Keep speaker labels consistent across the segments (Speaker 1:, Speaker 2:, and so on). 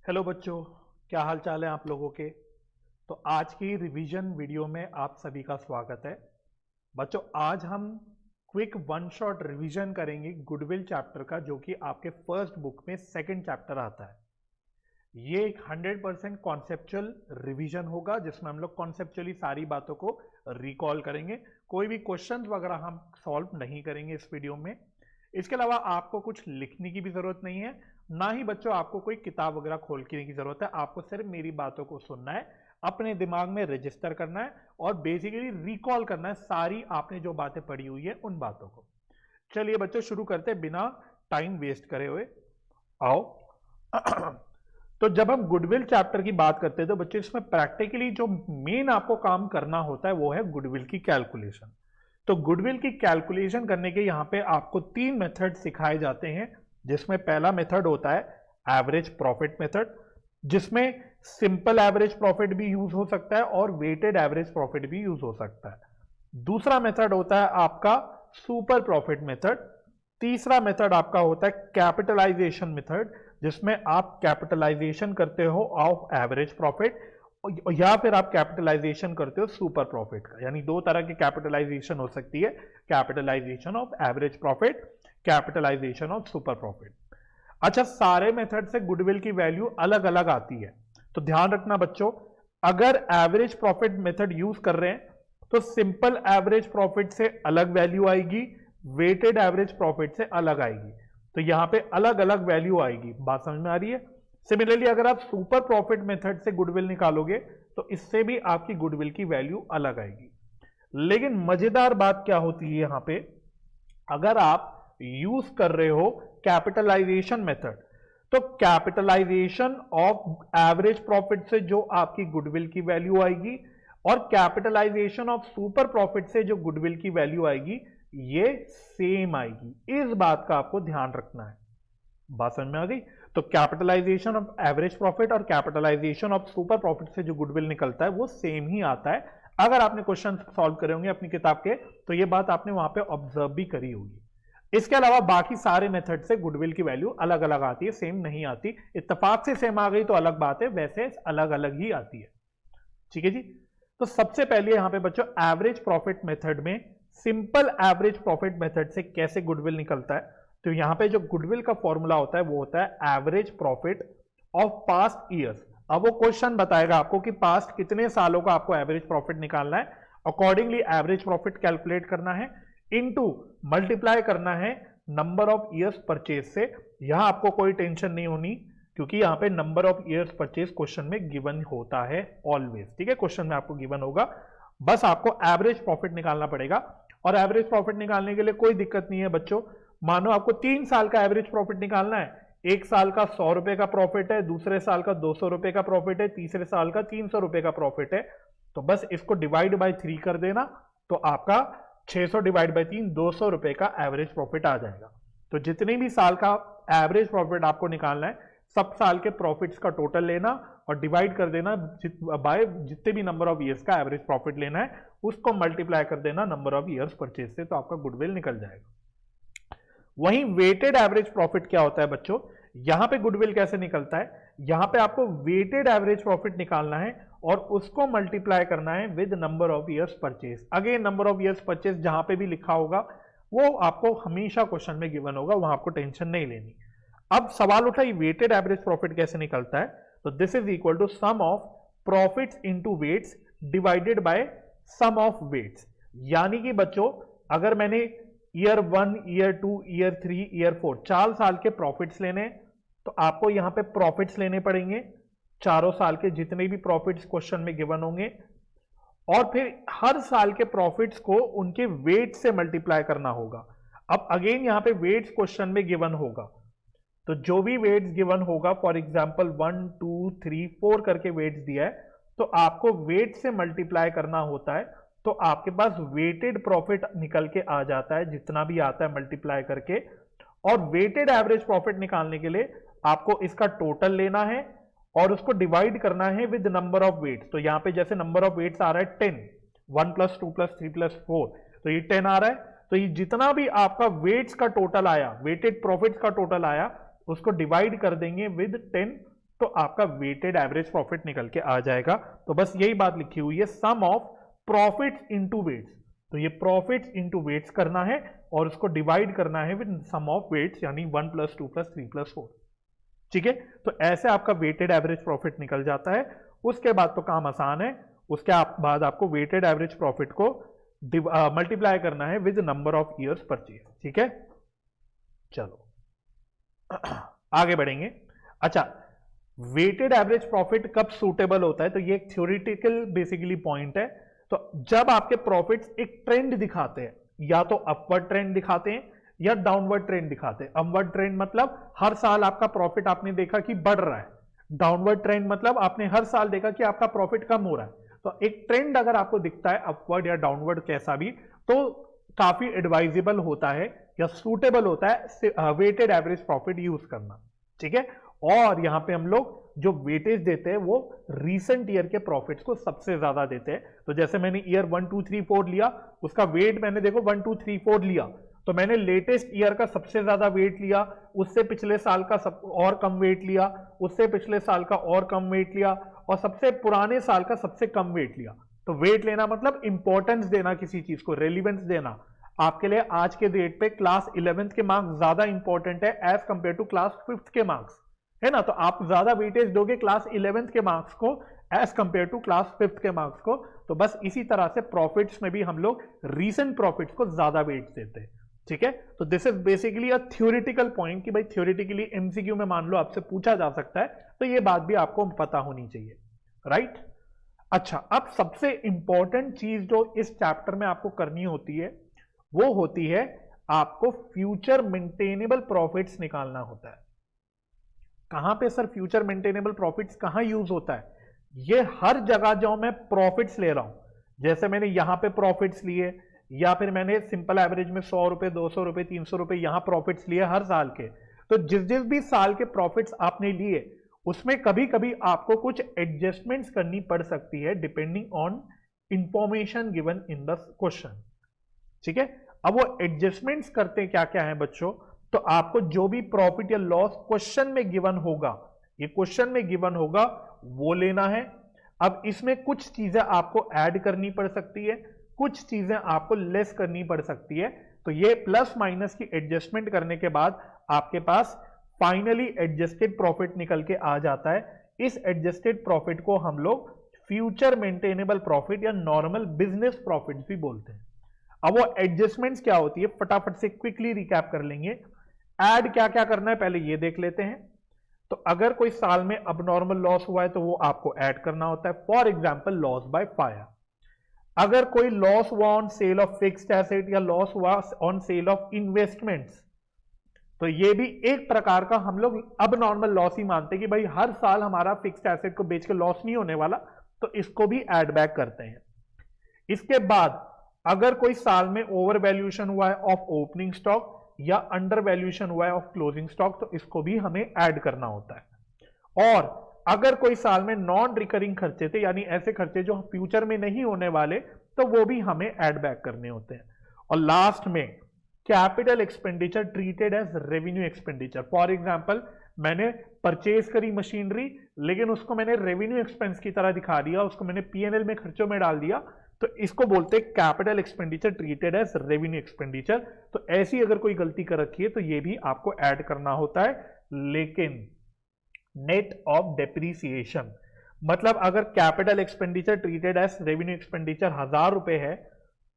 Speaker 1: Hello बच्चों, क्या हाल चाल है आप लोगों के। तो आज की रिवीजन वीडियो में आप सभी का स्वागत है। बच्चों, आज हम क्विक वन शॉट रिवीजन करेंगे गुडविल चैप्टर का, जो कि आपके फर्स्ट बुक में सेकंड चैप्टर आता है। ये एक 100% कॉन्सेप्चुअल रिवीजन होगा, जिसमें हम लोग कॉन्सेप्चुअली सारी बातों को रिकॉल करेंगे। कोई भी क्वेश्चन वगैरह हम सॉल्व नहीं करेंगे इस वीडियो में। इसके अलावा आपको कुछ लिखने की भी जरूरत नहीं है, ना ही बच्चों आपको कोई किताब वगैरह खोल के की जरूरत है। आपको सिर्फ मेरी बातों को सुनना है, अपने दिमाग में रजिस्टर करना है और बेसिकली रिकॉल करना है सारी आपने जो बातें पढ़ी हुई है उन बातों को। चलिए बच्चों, शुरू करते हैं बिना टाइम वेस्ट करे हुए। आओ। तो जब हम गुडविल चैप्टर की बात करते हैं तो बच्चों इसमें प्रैक्टिकली जो मेन आपको काम करना होता है वो है गुडविल की कैलकुलेशन। तो गुडविल की कैलकुलेशन करने के यहाँ पे आपको 3 मेथड सिखाए जाते हैं, जिसमें पहला मेथड होता है एवरेज प्रॉफिट मेथड, जिसमें सिंपल एवरेज प्रॉफिट भी यूज हो सकता है और वेटेड एवरेज प्रॉफिट भी यूज हो सकता है। दूसरा मेथड होता है आपका सुपर प्रॉफिट मेथड। तीसरा मेथड आपका होता है कैपिटलाइजेशन मेथड, जिसमें आप कैपिटलाइजेशन करते हो ऑफ एवरेज प्रॉफिट या फिर आप कैपिटलाइजेशन करते हो सुपर प्रॉफिट का। यानी दो तरह की कैपिटलाइजेशन हो सकती है, capitalization of average profit, capitalization of super profit. अच्छा, सारे मेथड से गुडविल की वैल्यू अलग अलग आती है, तो ध्यान रखना बच्चों, अगर एवरेज प्रॉफिट मेथड यूज कर रहे हैं तो सिंपल एवरेज प्रॉफिट से अलग वैल्यू आएगी, वेटेड एवरेज प्रॉफिट से अलग आएगी। तो यहां पे अलग अलग वैल्यू आएगी। बात समझ में आ रही है। सिमिलरली अगर आप सुपर प्रॉफिट मेथड से गुडविल निकालोगे तो इससे भी आपकी गुडविल की वैल्यू अलग आएगी। लेकिन मजेदार बात क्या होती है यहां पे, अगर आप यूज कर रहे हो कैपिटलाइजेशन मेथड, तो कैपिटलाइजेशन ऑफ एवरेज प्रॉफिट से जो आपकी गुडविल की वैल्यू आएगी और कैपिटलाइजेशन ऑफ सुपर प्रॉफिट से जो गुडविल की वैल्यू आएगी, ये सेम आएगी। इस बात का आपको ध्यान रखना है। बात समझ में आ गई। तो कैपिटलाइजेशन ऑफ एवरेज प्रॉफिट और कैपिटलाइजेशन ऑफ सुपर प्रॉफिट से जो गुडविल निकलता है वो सेम ही आता है। अगर आपने क्वेश्चन सॉल्व करे होंगे अपनी किताब के तो ये बात आपने वहां पे ऑब्जर्व भी करी होगी। इसके अलावा बाकी सारे मेथड से गुडविल की वैल्यू अलग अलग आती है, सेम नहीं आती। इत्तेफाक से सेम आ गई तो अलग बात है, वैसे अलग अलग ही आती है। ठीक है जी। तो सबसे पहले यहां पे बच्चों एवरेज प्रॉफिट मेथड में सिंपल एवरेज प्रॉफिट मेथड से कैसे गुडविल निकलता है, तो यहां पे जो गुडविल का फॉर्मूला होता है वो होता है average profit of past years. अब वो क्वेश्चन बताएगा आपको कि पास्ट कितने सालों का आपको एवरेज प्रॉफिट निकालना है, अकॉर्डिंगली एवरेज प्रॉफिट कैलकुलेट करना है, इनटू मल्टीप्लाई करना है नंबर ऑफ ईयर्स परचेज से। यहां आपको कोई टेंशन नहीं होनी, क्योंकि यहां पे number of years purchase question में गिवन होता है ऑलवेज। ठीक है, क्वेश्चन में आपको गिवन होगा, बस आपको एवरेज प्रॉफिट निकालना पड़ेगा। और एवरेज प्रॉफिट निकालने के लिए कोई दिक्कत नहीं है बच्चों। मानो आपको 3 साल का एवरेज प्रॉफिट निकालना है, एक साल का 100 रुपए का प्रॉफिट है, दूसरे साल का 200 रुपए का प्रॉफिट है, तीसरे साल का 300 रुपए का प्रॉफिट है, तो बस इसको डिवाइड बाय 3 कर देना, तो आपका 600 डिवाइड बाय 3 200 रुपए का एवरेज प्रॉफिट आ जाएगा। तो जितने भी साल का एवरेज प्रॉफिट आपको निकालना है, सब साल के प्रॉफिट्स का टोटल लेना और डिवाइड कर देना बाय जितने भी नंबर ऑफ ईयर्स का एवरेज प्रॉफिट लेना है, उसको मल्टीप्लाई कर देना नंबर ऑफ ईयर्स परचेज से, तो आपका गुडविल निकल जाएगा। वहीं वेटेड एवरेज प्रॉफिट क्या होता है बच्चों, यहां पे गुडविल कैसे निकलता है, यहां पे आपको वेटेड एवरेज प्रॉफिट निकालना है और उसको मल्टीप्लाई करना है with number of years purchase. Again number of years purchase जहां पे भी लिखा होगा वो आपको हमेशा क्वेश्चन में गिवन होगा, वहां आपको टेंशन नहीं लेनी। अब सवाल उठा, वेटेड एवरेज प्रॉफिट कैसे निकलता है, तो this is equal to sum of profits into weights divided by sum of weights. यानी कि बच्चों अगर मैंने ईयर 1, ईयर 2, ईयर 3, ईयर 4 4 साल के प्रॉफिट्स लेने, तो आपको यहां पे प्रॉफिट्स लेने पड़ेंगे चारों साल के, जितने भी प्रॉफिट्स क्वेश्चन में गिवन होंगे, और फिर हर साल के प्रॉफिट्स को उनके वेट से मल्टीप्लाई करना होगा। अब अगेन यहां पे वेट्स क्वेश्चन में गिवन होगा, तो जो भी वेट्स गिवन होगा, फॉर एग्जांपल 1, 2, 3, 4 करके वेट्स दिया है, तो आपको वेट से मल्टीप्लाई करना होता है, तो आपके पास वेटेड प्रॉफिट निकल के आ जाता है, जितना भी आता है मल्टीप्लाई करके। और वेटेड एवरेज प्रॉफिट निकालने के लिए आपको इसका टोटल लेना है और उसको डिवाइड करना है विद नंबर ऑफ वेट्स। तो यहां पे जैसे नंबर ऑफ वेट्स आ रहा है 10, 1 + 2 + 3 + 4, तो ये 10 आ रहा है। तो ये जितना भी आपका वेट्स का टोटल आया, वेटेड प्रॉफिट्स का टोटल आया, उसको डिवाइड कर देंगे विद 10 तो आपका वेटेड एवरेज प्रॉफिट निकल के आ जाएगा। तो बस यही बात लिखी हुई है, सम ऑफ प्रॉफिट्स इनटू वेट्स। तो ये प्रॉफिट्स इनटू वेट्स करना है और उसको डिवाइड करना है विद सम ऑफ वेट्स, यानी 1 + 2 + 3 + 4। ठीक है, तो ऐसे आपका वेटेड एवरेज प्रॉफिट निकल जाता है। उसके बाद तो काम आसान है, उसके बाद आपको वेटेड एवरेज प्रॉफिट को मल्टीप्लाई करना है with number of years purchase. ठीक है, चलो आगे बढ़ेंगे। अच्छा, वेटेड एवरेज प्रॉफिट कब सूटेबल होता है, तो ये एक थ्योरेटिकल बेसिकली पॉइंट है। तो जब आपके प्रॉफिट्स एक ट्रेंड दिखाते हैं, या तो अपवर्ड ट्रेंड दिखाते हैं या डाउनवर्ड ट्रेंड दिखाते हैं। अपवर्ड ट्रेंड मतलब हर साल आपका प्रॉफिट आपने देखा कि बढ़ रहा है, डाउनवर्ड ट्रेंड मतलब आपने हर साल देखा कि आपका प्रॉफिट कम हो रहा है। तो एक ट्रेंड अगर आपको दिखता है अपवर्ड या डाउनवर्ड कैसा भी, तो काफी एडवाइजेबल होता है या सूटेबल होता है वेटेड एवरेज प्रॉफिट यूज करना। ठीक है, और यहां पे हम लोग जो वेटेज देते हैं वो रीसेंट ईयर के प्रॉफिट्स को सबसे ज्यादा देते हैं। तो जैसे मैंने ईयर 1 2 3 4 लिया, उसका वेट मैंने देखो 1 2 3 4 लिया, तो मैंने लेटेस्ट ईयर का सबसे ज्यादा वेट लिया, उससे पिछले साल का और कम वेट लिया, उससे पिछले साल का और कम वेट लिया, और सबसे पुराने साल का सबसे कम वेट लिया। तो वेट लेना मतलब इंपॉर्टेंस देना, किसी चीज को रेलिवेंस देना। आपके लिए आज के डेट पे क्लास 11th के मार्क्स ज्यादा इंपॉर्टेंट है as compare to class 5th के मार्क्स, है ना। तो आप ज्यादा वेटेज दोगे क्लास 11th के मार्क्स को as compare to class 5th के मार्क्स को। तो बस इसी तरह से प्रॉफिट्स में भी हम लोग रीसेंट प्रॉफिट्स को ज्यादा वेट देते हैं। ठीक है, तो this is basically a theoretical point कि भाई थ्योरेटिकली एमसीक्यू में मान लो आपसे पूछा जा सकता है, तो ये बात भी आपको पता होनी चाहिए, राइट। अच्छा, अब सबसे इंपॉर्टेंट चीज जो इस चैप्टर में आपको करनी होती है वो होती है आपको फ्यूचर मेंटेनेबल प्रॉफिट्स निकालना होता है। कहां पे सर फ्यूचर मेंटेनेबल प्रॉफिट्स कहां यूज होता है? ये हर जगह जो मैं प्रॉफिट्स ले रहा हूं, जैसे मैंने यहां पे प्रॉफिट्स लिए, या फिर मैंने सिंपल एवरेज में 100 रुपए 200 रुपए 300 रुपए यहां प्रॉफिट्स लिए हर साल के, तो जिस जिस भी साल के प्रॉफिट्स आपने लिए उसमें कभी कभी आपको कुछ एडजस्टमेंट्स करनी पड़ सकती है depending on information given in the question. ठीक है, अब वो एडजस्टमेंट्स करते क्या क्या है बच्चों, तो आपको जो भी प्रॉफिट या लॉस क्वेश्चन में गिवन होगा, ये क्वेश्चन में गिवन होगा वो लेना है। अब इसमें कुछ चीजें आपको ऐड करनी पड़ सकती है, कुछ चीजें आपको लेस करनी पड़ सकती है। तो ये प्लस माइनस की एडजस्टमेंट करने के बाद आपके पास फाइनली एडजस्टेड प्रॉफिट निकल के आ जाता है। इस एडजस्टेड प्रॉफिट को हम लोग फ्यूचर मेंटेनेबल प्रॉफिट या नॉर्मल बिजनेस प्रॉफिट भी बोलते हैं। अब वो एडजस्टमेंट्स क्या होती है फटाफट से क्विकली रिकैप कर लेंगे। ऐड क्या क्या करना है पहले ये देख लेते हैं। तो अगर कोई साल में अबनॉर्मल लॉस हुआ है तो वो आपको ऐड करना होता है। For example loss by fire, अगर कोई लॉस हुआ on sale of fixed asset या लॉस हुआ ऑन सेल ऑफ इन्वेस्टमेंट्स, तो ये भी एक प्रकार का हम लोग अबनॉर्मल लॉस ही मानते हैं कि भाई हर साल हमारा फिक्स्ड एसेट को बेच के लॉस नहीं होने वाला, तो इसको भी ऐड बैक करते हैं। इसके बाद अगर कोई साल में ओवर वैल्यूएशन हुआ है ऑफ ओपनिंग स्टॉक या अंडर वैल्यूएशन हुआ है ऑफ क्लोजिंग स्टॉक, तो इसको भी हमें ऐड करना होता है। और अगर कोई साल में नॉन रिकरिंग खर्चे थे, यानी ऐसे खर्चे जो फ्यूचर में नहीं होने वाले, तो वो भी हमें ऐड बैक करने होते हैं। और लास्ट में capital expenditure treated as revenue expenditure. For example मैंने परचेज करी मशीनरी, लेकिन उसको मैंने रेवेन्यू एक्सपेंस की तरह दिखा दिया, उसको मैंने पीएनएल में खर्चों में डाल दिया, तो इसको बोलते हैं capital expenditure treated as revenue expenditure. तो ऐसी अगर कोई गलती कर रखी है तो ये भी आपको ऐड करना होता है। लेकिन नेट ऑफ डेप्रीसिएशन, मतलब अगर capital expenditure treated as revenue expenditure 1000 रुपए है,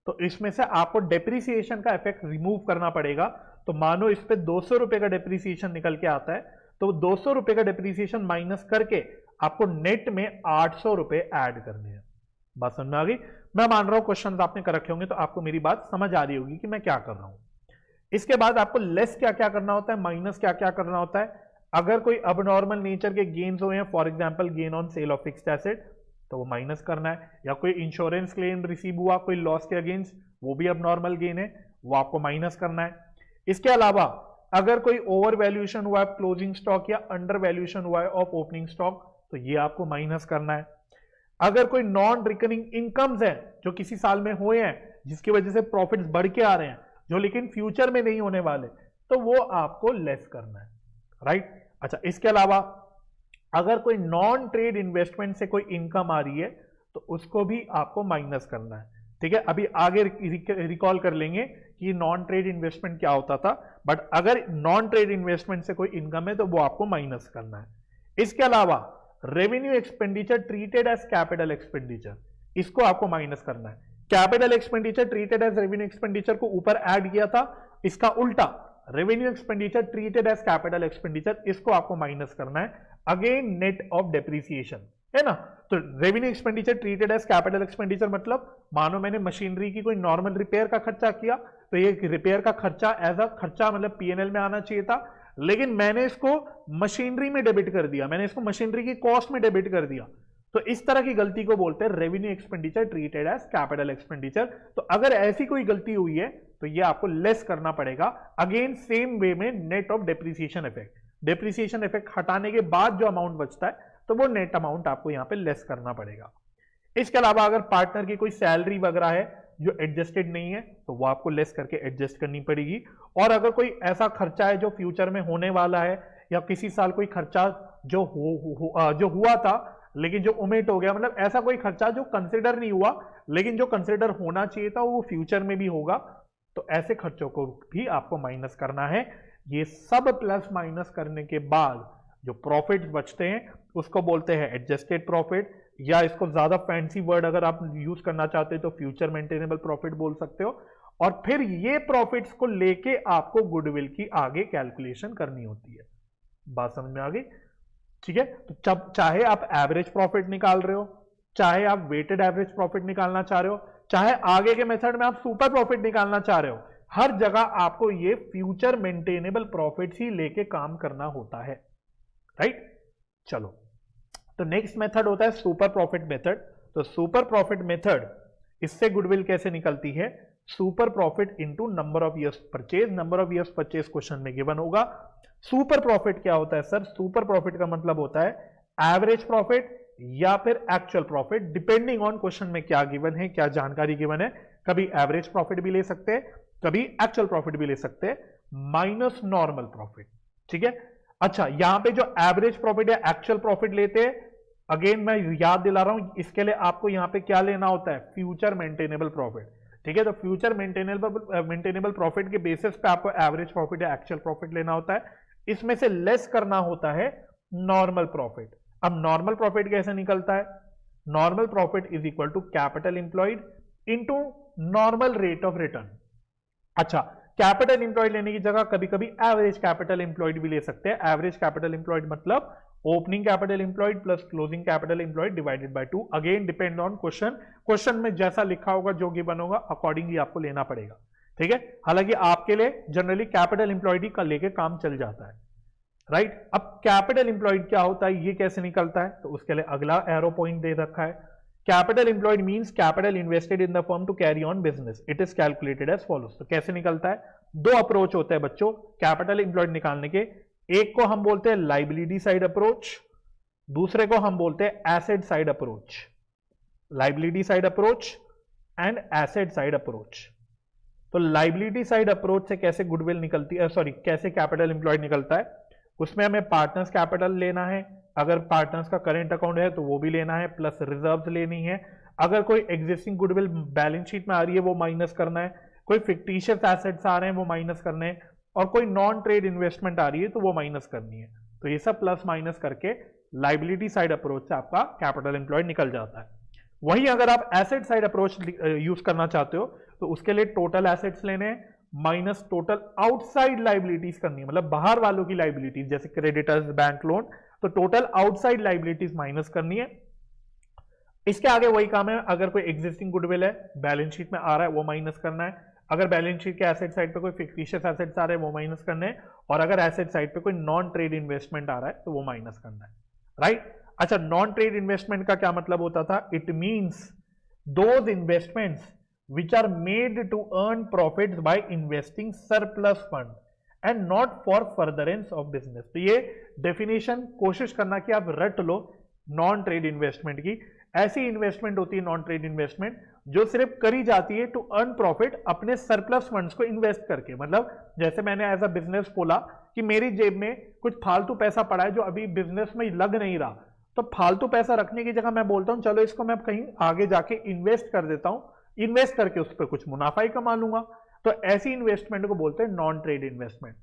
Speaker 1: तो इसमें से आपको डेप्रीसिएशन का इफेक्ट रिमूव करना पड़ेगा। तो मानो इस पे 200 रुपए का डेप्रीसिएशन निकल के आता है, तो 200 रुपए का डेप्रीसिएशन माइनस करके आपको नेट में 800 रुपए ऐड करने हैं। बात समझ में आ गई? मैं मान रहा हूं क्वेश्चन आपने कर रखे होंगे तो आपको मेरी बात समझ आ रही होगी कि मैं क्या कर रहा हूं। इसके बाद आपको लेस क्या क्या करना होता है, माइनस क्या क्या करना होता है। अगर कोई अबनॉर्मल नेचर के गेन्स हुए हैं, for example gain on sale of fixed asset, तो वो माइनस करना है। या कोई इंश्योरेंस क्लेम रिसीव हुआ कोई लॉस के अगेंस्ट, वो भी अबनॉर्मल गेन है, वो आपको माइनस करना है। इसके अलावा अगर कोई ओवर वैल्यूएशन हुआ है क्लोजिंग स्टॉक या अंडर वैल्यूएशन हुआ है ऑफ ओपनिंग स्टॉक, तो ये आपको माइनस करना है। अगर कोई नॉन रिकरिंग इनकम्स है जो किसी साल में हुए हैं, जिसकी वजह से प्रॉफिट्स बढ़ के आ रहे हैं, जो लेकिन फ्यूचर में नहीं होने वाले, तो वो आपको लेस करना है, राइट। अच्छा, इसके अलावा अगर कोई नॉन ट्रेड इन्वेस्टमेंट से कोई इनकम आ रही है तो उसको भी आपको माइनस करना है। ठीक है, अभी आगे रिकॉल कर लेंगे कि नॉन ट्रेड इन्वेस्टमेंट क्या होता था, बट अगर नॉन ट्रेड इन्वेस्टमेंट से कोई इनकम है तो वो आपको माइनस करना है। इसके अलावा revenue expenditure treated as capital expenditure, इसको आपको माइनस करना है। Capital expenditure treated as revenue expenditure को ऊपर ऐड किया था, इसका उल्टा revenue expenditure treated as capital expenditure, इसको आपको माइनस करना है। अगेन नेट ऑफ डेप्रीसिएशन, है ना। तो revenue expenditure treated as capital expenditure मतलब मानो मैंने मशीनरी की कोई नॉर्मल रिपेयर का खर्चा किया तो ये रिपेयर का खर्चा एज अ खर्चा मतलब पीएनएल में आना चाहिए था, लेकिन मैंने इसको मशीनरी में डेबिट कर दिया, मैंने इसको मशीनरी की कॉस्ट में डेबिट कर दिया। तो इस तरह की गलती को बोलते हैं revenue expenditure treated as capital expenditure. तो अगर ऐसी कोई गलती हुई है तो ये आपको लेस करना पड़ेगा। अगेन सेम वे में net of depreciation effect, depreciation effect हटाने के बाद जो अमाउंट बचता है तो वो नेट अमाउंट आपको यहां पे लेस करना पड़ेगा। इसके अलावा अगर पार्टनर की कोई सैलरी वगैरह है जो एडजस्टेड नहीं है तो वो आपको लेस करके एडजस्ट करनी पड़ेगी। और अगर कोई ऐसा खर्चा है जो फ्यूचर में होने वाला है या किसी साल कोई खर्चा जो हुआ था लेकिन जो ओमिट हो गया, मतलब ऐसा कोई खर्चा जो कंसिडर नहीं हुआ लेकिन जो कंसिडर होना चाहिए था वो फ्यूचर में भी होगा, तो ऐसे खर्चों को भी आपको माइनस करना है। ये सब प्लस माइनस करने के बाद जो प्रॉफिट बचते हैं उसको बोलते हैं एडजस्टेड प्रॉफिट, या इसको ज्यादा फैंसी वर्ड अगर आप यूज करना चाहते हो तो फ्यूचर मेंटेनेबल प्रॉफिट बोल सकते हो। और फिर ये प्रॉफिट्स को लेके आपको गुडविल की आगे कैलकुलेशन करनी होती है। बात समझ में आ गई? ठीक है, तो जब चाहे आप एवरेज प्रॉफिट निकाल रहे हो, चाहे आप वेटेड एवरेज प्रॉफिट निकालना चाह रहे हो, चाहे आगे के मेथड में आप सुपर प्रॉफिट निकालना चाह रहे हो, हर जगह आपको ये फ्यूचर मेंटेनेबल प्रॉफिट्स ही लेके काम करना होता है। राइट, चलो तो नेक्स्ट मेथड होता है सुपर प्रॉफिट मेथड। तो सुपर प्रॉफिट मेथड, इससे गुडविल कैसे निकलती है? Super profit into number of years purchase. Number of years purchase question में गिवन होगा। सुपर प्रॉफिट क्या होता है सर? सुपर प्रॉफिट का मतलब होता है एवरेज प्रॉफिट या फिर actual profit, depending on question में क्या गिवन है, क्या जानकारी गिवन है। कभी एवरेज प्रॉफिट भी ले सकते हैं, कभी एक्चुअल प्रॉफिट भी ले सकते हैं, माइनस नॉर्मल प्रॉफिट। ठीक है, अच्छा यहां पे जो एवरेज प्रॉफिट या एक्चुअल प्रॉफिट लेते हैं, अगेन मैं याद दिला रहा हूं, इसके लिए आपको यहां पे क्या लेना होता है? Future maintainable profit. ठीक है, तो फ्यूचर मेंटेनेबल प्रॉफिट के बेसिस पे आपको एवरेज प्रॉफिट या एक्चुअल प्रॉफिट लेना होता है। इसमें से लेस करना होता है नॉर्मल प्रॉफिट। अब नॉर्मल प्रॉफिट कैसे निकलता है? Normal profit is equal to capital employed into normal rate of return. अच्छा, कैपिटल इंप्लॉयड लेने की जगह कभी कभी एवरेज कैपिटल इंप्लॉयड भी ले सकते हैं। एवरेज कैपिटल इंप्लॉयड मतलब opening capital employed plus closing capital employed divided by 2। Again depend on question, question में जैसा लिखा होगा जो गिवन होगा अकॉर्डिंगली आपको लेना पड़ेगा। ठीक है, हालांकि आपके लिए जनरली कैपिटल इंप्लॉयड ही लेके काम चल जाता है। राइट, अब कैपिटल इंप्लॉयड क्या होता है, ये कैसे निकलता है? तो उसके लिए अगला एरो पॉइंट दे रखा है। Capital employed means capital invested in the firm to carry on business, it is calculated as follows. तो कैसे निकलता है? दो अप्रोच होते हैं बच्चों कैपिटल इंप्लॉयड निकालने के। एक को हम बोलते हैं लाइबिलिटी साइड अप्रोच, दूसरे को हम बोलते हैं asset side approach. Liability side approach and asset side approach. तो लाइबिलिटी साइड अप्रोच से कैसे गुडविल निकलती है, सॉरी कैसे कैपिटल इंप्लॉयड निकलता है? उसमें हमें पार्टनर्स कैपिटल लेना है, अगर पार्टनर्स का करेंट अकाउंट है तो वो भी लेना है, प्लस रिजर्व्स लेनी है। अगर कोई एग्जिस्टिंग गुडविल बैलेंस शीट में आ रही है वो माइनस करना है, कोई फिक्टिशियस एसेट्स आ रहे हैं वो माइनस करने हैं, और कोई नॉन ट्रेड इन्वेस्टमेंट आ रही है तो वो माइनस करनी है। तो ये सब प्लस माइनस करके लाइबिलिटी साइड अप्रोच से आपका कैपिटल एम्प्लॉयड निकल जाता है। वहीं अगर आप एसेट साइड अप्रोच यूज करना चाहते हो तो उसके लिए टोटल एसेट्स लेने हैं माइनस टोटल आउटसाइड लाइबिलिटीज करनी है, मतलब बाहर वालों की लाइबिलिटीज जैसे क्रेडिटर्स, बैंक लोन, तो टोटल आउटसाइड लाइबिलिटीज माइनस करनी है। इसके आगे वही काम है, अगर कोई एग्जिस्टिंग गुडविल है बैलेंस शीट में आ रहा है वो माइनस करना है, अगर बैलेंस शीट के एसेट साइड पे कोई फिक्टिशियस एसेट्स आ रहे हैं वो माइनस करने हैं, और अगर एसेट साइड पे कोई नॉन ट्रेड इन्वेस्टमेंट आ रहा है तो वो माइनस करना है। राइट, अच्छा नॉन ट्रेड इन्वेस्टमेंट का क्या मतलब होता था? It means those investments which are made to earn profits by investing surplus fund and not for furtherance of business। तो ये डेफिनेशन कोशिश करना कि आप रट लो नॉन ट्रेड इन्वेस्टमेंट की। ऐसी इन्वेस्टमेंट होती है नॉन ट्रेड इन्वेस्टमेंट जो सिर्फ करी जाती है टू अर्न प्रॉफिट अपने सरप्लस फंड्स को इन्वेस्ट करके। मतलब जैसे मैंने एज अ बिजनेस बोला कि मेरी जेब में कुछ फालतू पैसा पड़ा है जो अभी बिजनेस में लग नहीं रहा, तो फालतू पैसा रखने की जगह मैं बोलता हूं चलो इसको मैं कहीं आगे जाके इन्वेस्ट कर देता हूं, इन्वेस्ट करके उस पर कुछ मुनाफा ही कमा लूंगा। तो ऐसी इन्वेस्टमेंट को बोलते हैं नॉन ट्रेड इन्वेस्टमेंट।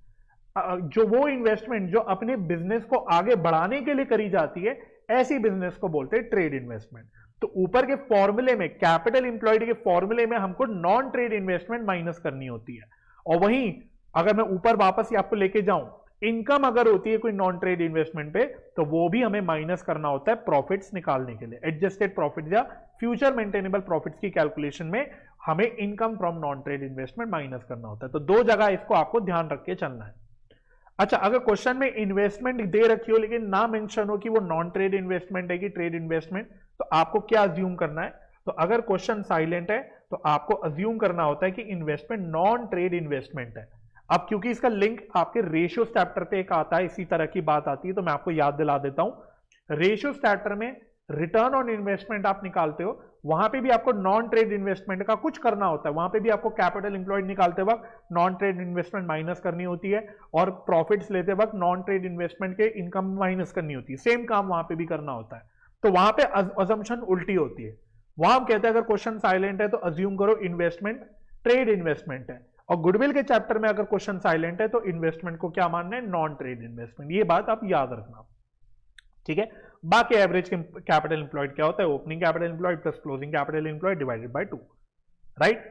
Speaker 1: जो वो इन्वेस्टमेंट जो अपने बिजनेस को आगे बढ़ाने के लिए करी जाती है, ऐसी बिजनेस को बोलते हैं ट्रेड इन्वेस्टमेंट। तो ऊपर के फॉर्मूले में, कैपिटल इंप्लॉयड के फॉर्मूले में हमको नॉन ट्रेड इन्वेस्टमेंट माइनस करनी होती है। और वहीं अगर मैं ऊपर वापस ही आपको लेके जाऊं, इनकम अगर होती है कोई नॉन ट्रेड इन्वेस्टमेंट पे, तो वो भी हमें माइनस करना होता है प्रॉफिट्स निकालने के लिए। एडजस्टेड प्रॉफिट या फ्यूचर मेंटेनेबल प्रॉफिट्स की कैलकुलेशन में हमें income from non trade investment minus करना होता है। तो दो जगह इसको आपको ध्यान रख के चलना है। अच्छा, अगर क्वेश्चन में इन्वेस्टमेंट दे रखी हो लेकिन ना मेंशन हो कि वो नॉन ट्रेड इन्वेस्टमेंट है कि ट्रेड इन्वेस्टमेंट, तो आपको क्या अज्यूम करना है? तो अगर क्वेश्चन साइलेंट है तो आपको अज्यूम करना होता है कि इन्वेस्टमेंट नॉन ट्रेड इन्वेस्टमेंट है। अब क्योंकि इसका लिंक आपके रेशियोज चैप्टर पे एक आता है, इसी तरह की बात आती है, तो मैं आपको याद दिला देता हूं। रेशियोज चैप्टर में रिटर्न ऑन इन्वेस्टमेंट आप निकालते हो, वहां पे भी आपको नॉन ट्रेड इन्वेस्टमेंट का कुछ करना होता है। वहां पे भी आपको कैपिटल इंप्लॉयड निकालते वक्त नॉन ट्रेड इन्वेस्टमेंट माइनस करनी होती है, और प्रॉफिट्स लेते वक्त नॉन ट्रेड इन्वेस्टमेंट के इनकम माइनस करनी होती है। सेम काम वहां पे भी करना होता है। तो वहां पे अजम्पशन उल्टी होती है। वहां हम कहते हैं अगर क्वेश्चन साइलेंट है तो अज्यूम करो इन्वेस्टमेंट ट्रेड इन्वेस्टमेंट है, और गुडविल के चैप्टर में अगर क्वेश्चन साइलेंट है तो इन्वेस्टमेंट को क्या मानना है? Non trade investment. ये बात आप याद रखना, ठीक है। बाकी एवरेज कैपिटल इंप्लॉयड क्या होता है? Opening capital employed plus closing capital employed divided by 2, right.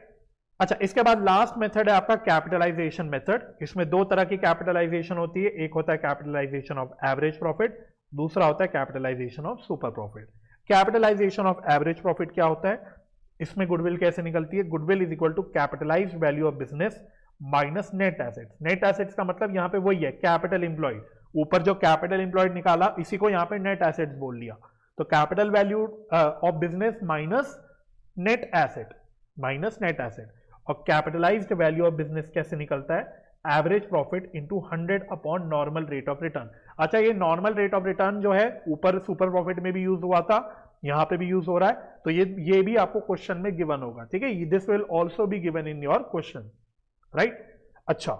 Speaker 1: अच्छा, इसके बाद लास्ट मेथड है आपका कैपिटलाइजेशन मेथड। इसमें दो तरह की कैपिटलाइजेशन होती है, एक होता है कैपिटलाइजेशन ऑफ एवरेज प्रॉफिट, दूसरा होता है capitalization of super profit. Capitalization of average profit क्या होता है? इसमें गुडविल कैसे निकलती है? Goodwill is equal to capitalized value of business minus net assets. Net assets का मतलब यहां पे वही है कैपिटल इंप्लॉयड। ऊपर जो कैपिटल इंप्लॉयड निकाला इसी को यहां पे नेट एसेट्स बोल लिया। तो capital value of business minus net asset, minus net asset. और कैपिटलाइज्ड वैल्यू ऑफ बिजनेस कैसे निकलता है? Average profit into 100 upon normal rate of return. अच्छा, ये नॉर्मल रेट ऑफ रिटर्न जो है ऊपर सुपर प्रॉफिट में भी यूज हुआ था, यहां पे भी यूज हो रहा है, तो ये भी आपको क्वेश्चन में गिवन होगा, ठीक है। This will also be given in your question, right. अच्छा,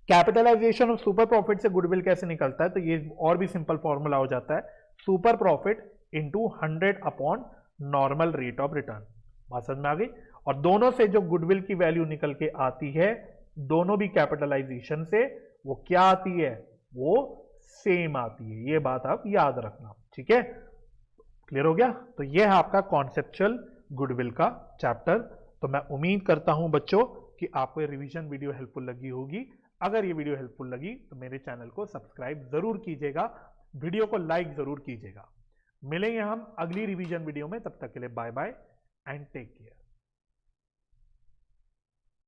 Speaker 1: कैपिटलाइजेशन ऑफ सुपर प्रॉफिट से गुडविल कैसे निकलता है? तो ये और भी सिंपल फॉर्मूला हो जाता है, super profit into 100 upon normal rate of return. बात समझ में आ गई? और दोनों से जो गुडविल की वैल्यू निकल के आती है, दोनों भी कैपिटलाइजेशन से, वो क्या आती है? वो सेम आती है। ये बात आप याद रखना, ठीक है। क्लियर हो गया? तो ये है आपका कॉन्सेप्चुअल गुडविल का चैप्टर। तो मैं उम्मीद करता हूं बच्चों कि आपको ये रिवीजन वीडियो हेल्पफुल लगी होगी। अगर ये वीडियो हेल्पफुल लगी तो मेरे चैनल को सब्सक्राइब जरूर कीजिएगा, वीडियो को लाइक जरूर कीजिएगा। मिलेंगे हम अगली रिवीजन वीडियो में, तब तक के लिए bye bye and take care.